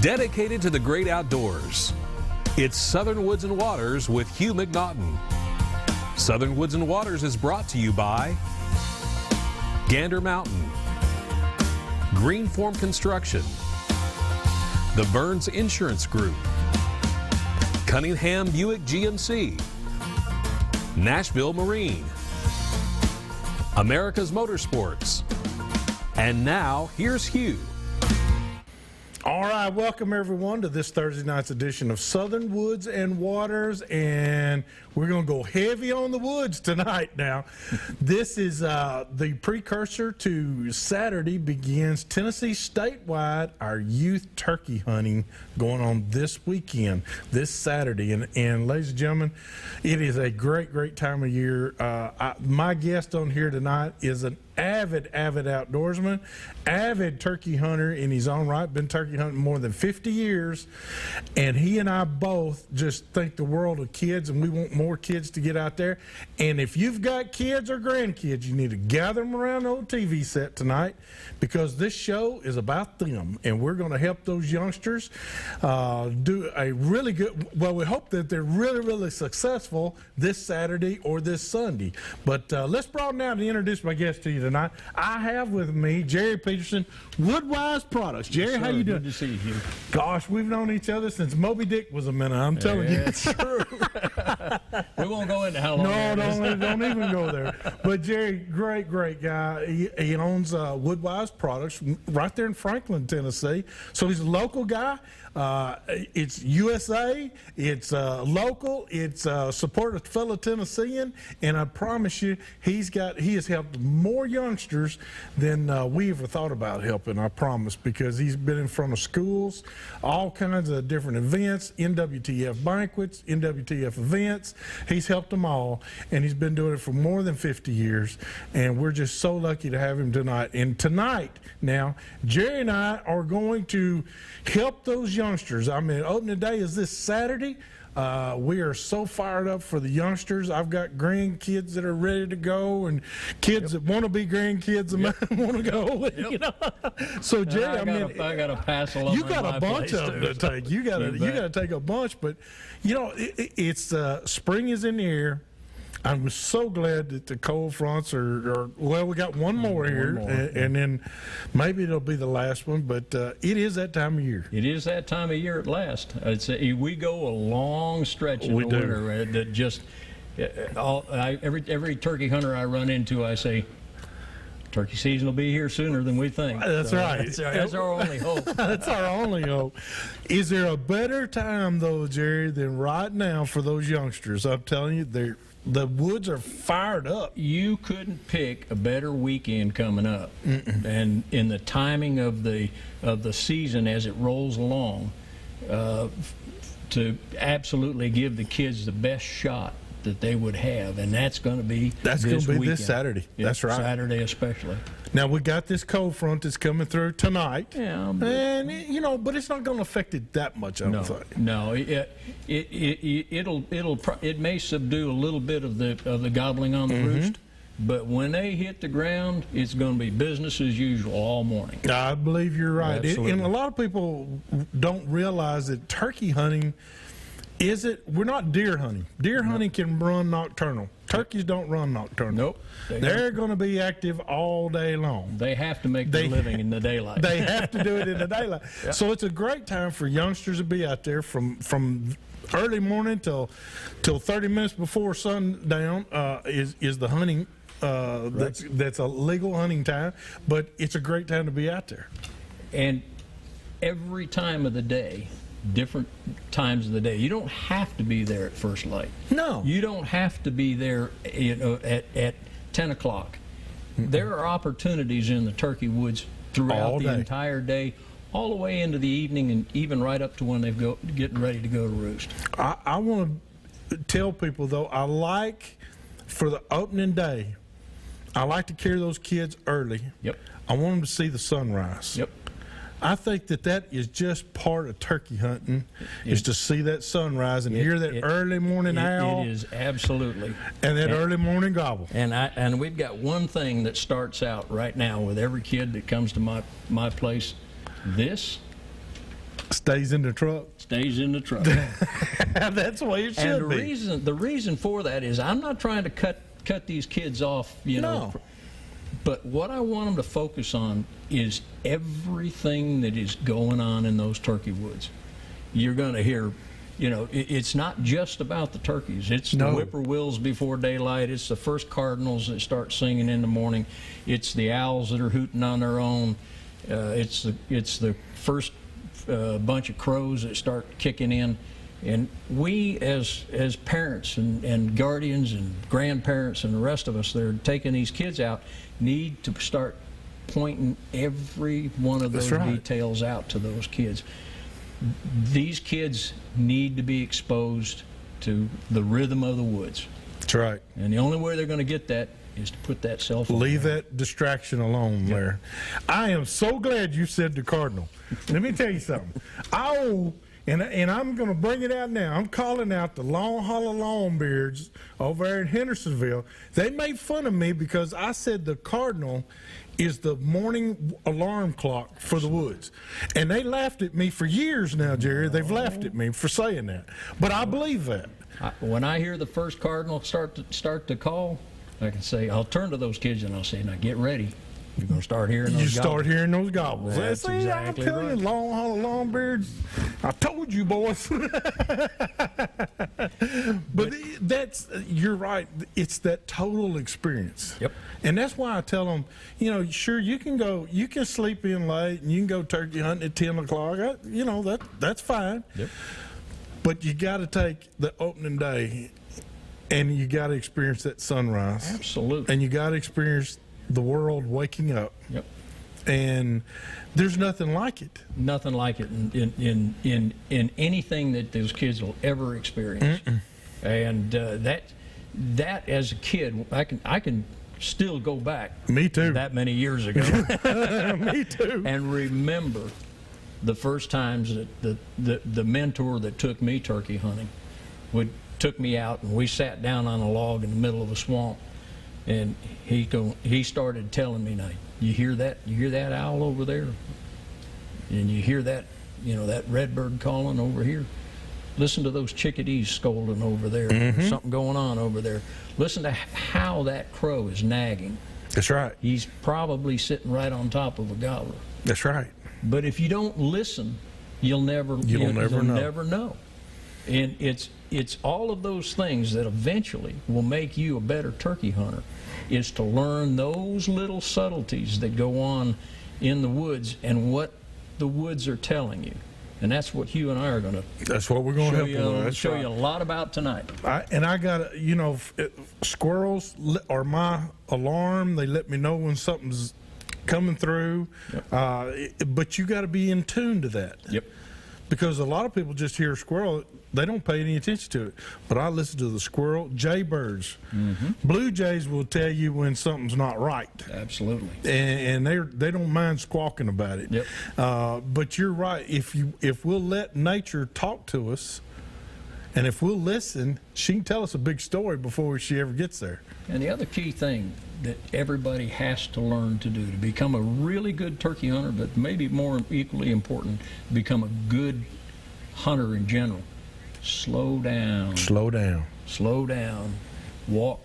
Dedicated to the great outdoors, it's Southern Woods and Waters with Hugh McNaughton. Southern Woods and Waters is brought to you by Gander Mountain, Greenform Construction, the Burns Insurance Group, Cunningham Buick GMC, Nashville Marine, America's Motorsports, and now here's Hugh. All right, welcome everyone to this Thursday night's edition of Southern Woods and Waters, and we're going to go heavy on the woods tonight now. This is the precursor to Saturday begins Tennessee statewide, our youth turkey hunting going on this weekend, this Saturday. And ladies and gentlemen, it is a great, great time of year. My guest on here tonight is an avid outdoorsman, avid turkey hunter in his own right, been turkey hunting more than 50 years, and he and I both just think the world of kids, and we want more kids to get out there. And if you've got kids or grandkids, you need to gather them around the old TV set tonight, because this show is about them, and we're going to help those youngsters do a really good, well, we hope that they're really successful this Saturday or this Sunday. But let's broaden out and introduce my guest to you tonight. I have with me Jerry Peterson, Woodwise Products. Jerry, Yes, how you doing? Good to see you, Hugh. Gosh, we've known each other since Moby Dick was a minute. I'm telling you. It's true. We won't go into how long. Don't even go there. But Jerry, great guy. He owns Woodwise Products right there in Franklin, Tennessee. So he's a local guy. It's USA, it's local, it's support a fellow Tennessean, and I promise you, he has helped more youngsters than we ever thought about helping, I promise, because he's been in front of schools, all kinds of different events, NWTF banquets, NWTF events. He's helped them all, and he's been doing it for more than 50 years, and we're just so lucky to have him tonight. And tonight, now, Jerry and I are going to help those youngsters. I mean, opening day is this Saturday. We are so fired up for the youngsters. I've got grandkids that are ready to go, and kids that want to be grandkids and want to go. You know? So Jerry, I got to pass along. You got a bunch of them to take. You got to take a bunch. But you know, it's spring is in the air. I'm so glad that the cold fronts are well, we got one more here, and then maybe it'll be the last one, but it is that time of year. It is that time of year at last. We go a long stretch in the winter that just, every turkey hunter I run into, I say, turkey season will be here sooner than we think. That's right. That's our only hope. That's our only hope. Is there a better time, though, Jerry, than right now for those youngsters? I'm telling you, the woods are fired up. You couldn't pick a better weekend coming up, and in the timing of the season as it rolls along, to absolutely give the kids the best shot that they would have, and that's going to be this Saturday. Yeah, that's right. Saturday especially. Now we got this cold front that's coming through tonight, and but it's not going to affect it that much. I don't think. No, it may subdue a little bit of the gobbling on the roost, but when they hit the ground, it's going to be business as usual all morning. I believe you're right, and a lot of people don't realize that turkey hunting. We're not deer hunting. Deer hunting can run nocturnal. Turkeys don't run nocturnal. Nope. They're going to be active all day long. They have to make their living in the daylight. They have to do it in the daylight. Yeah. So it's a great time for youngsters to be out there from early morning till 30 minutes before sundown is the hunting. That's a legal hunting time, but it's a great time to be out there. And every time of the day, different times of the day. You don't have to be there at first light. No. You don't have to be there at 10 o'clock. There are opportunities in the turkey woods throughout the entire day, all the way into the evening, and even right up to when they're getting ready to go to roost. I want to tell people, though, for the opening day, I like to carry those kids early. Yep. I want them to see the sunrise. Yep. I think that is just part of turkey hunting, is to see that sunrise and hear that early morning owl. It is, absolutely. And that early morning gobble. And we've got one thing that starts out right now with every kid that comes to my place. This Stays in the truck. Stays in the truck. That's the way it should And be. the reason for that is I'm not trying to cut these kids off, you know. No. But what I want them to focus on is everything that is going on in those turkey woods. You're going to hear, you know, it's not just about the turkeys. It's the whippoorwills before daylight. It's the first cardinals that start singing in the morning. It's the owls that are hooting on their own. It's the first bunch of crows that start kicking in. And we as parents and guardians and grandparents and the rest of us that are taking these kids out need to start pointing every one of those details out to those kids. These kids need to be exposed to the rhythm of the woods. That's right. And the only way they're going to get that is to put that cell phone Leave down. that distraction alone there. I am so glad you said the cardinal. Let me tell you something. And I'm going to bring it out now. I'm calling out the Long Hollow Longbeards over there in Hendersonville. They made fun of me because I said the cardinal is the morning alarm clock for the woods. And they laughed at me for years now, Jerry. They've laughed at me for saying that. But I believe that. When I hear the first cardinal start to call, I can say, I'll turn to those kids and I'll say, now get ready. You're going to start hearing those You gobbles. start hearing those gobbles. That's See, exactly I'm telling right. you, Long Hollow Longbeards, I told you, boys. But you're right. It's that total experience. Yep. And that's why I tell them, you know, sure, you can sleep in late and you can go turkey hunting at 10 o'clock. You know, that's fine. Yep. But you got to take the opening day and you got to experience that sunrise. Absolutely. And you got to experience the world waking up. Yep. And there's nothing like it. Nothing like it in anything that those kids will ever experience. And that as a kid, I can still go back. Me too. That many years ago. Me too. And remember the first times that the mentor that took me turkey hunting took me out, and we sat down on a log in the middle of a swamp, and he started telling me, now you hear that owl over there, and you hear that, you know, that redbird calling over here. Listen to those chickadees scolding over there. There's something going on over there. Listen to how that crow is nagging. That's right. He's probably sitting right on top of a gobbler. That's right. But if you don't listen, you'll never know. And it's all of those things that eventually will make you a better turkey hunter, is to learn those little subtleties that go on in the woods and what the woods are telling you. And that's what Hugh and I are going to That's what we're going to help you with. show you a lot about tonight. I got, you know, squirrels are my alarm. They let me know when something's coming through. Yep. But you got to be in tune to that. Yep. Because a lot of people just hear squirrel, they don't pay any attention to it. But I listen to the squirrel, jaybirds. Blue jays will tell you when something's not right. Absolutely. And they don't mind squawking about it. Yep. But you're right. If we'll let nature talk to us, and if we'll listen, she can tell us a big story before she ever gets there. And the other key thing that everybody has to learn to do to become a really good turkey hunter, but maybe more equally important, become a good hunter in general, slow down. Slow down. Slow down. Walk.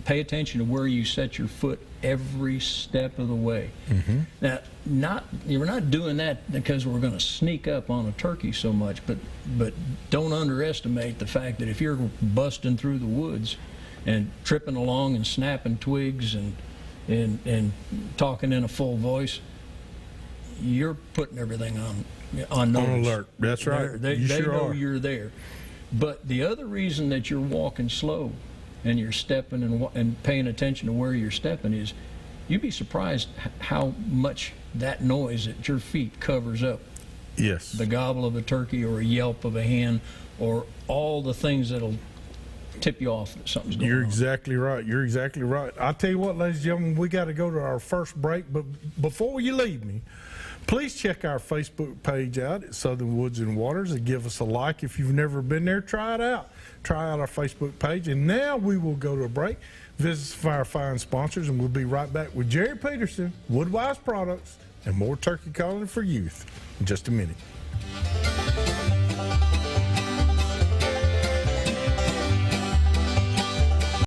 Pay attention to where you set your foot every step of the way. Now, we're not doing that because we're going to sneak up on a turkey so much, but don't underestimate the fact that if you're busting through the woods and tripping along and snapping twigs and talking in a full voice, you're putting everything on notice. On alert. That's right. They sure know are. you're there. But the other reason that you're walking slow and you're stepping and paying attention to where you're stepping is, you'd be surprised how much that noise at your feet covers up Yes. the gobble of a turkey or a yelp of a hen or all the things that'll tip you off that something's going You're on. exactly right. You're exactly right. I'll tell you what, ladies and gentlemen, we got to go to our first break. But before you leave me, please check our Facebook page out at Southern Woods and Waters and give us a like. If you've never been there, try it out. Try out our Facebook page. And now we will go to a break, visit some of our fine sponsors, and we'll be right back with Jerry Peterson, Woodwise Products, and more turkey calling for youth in just a minute.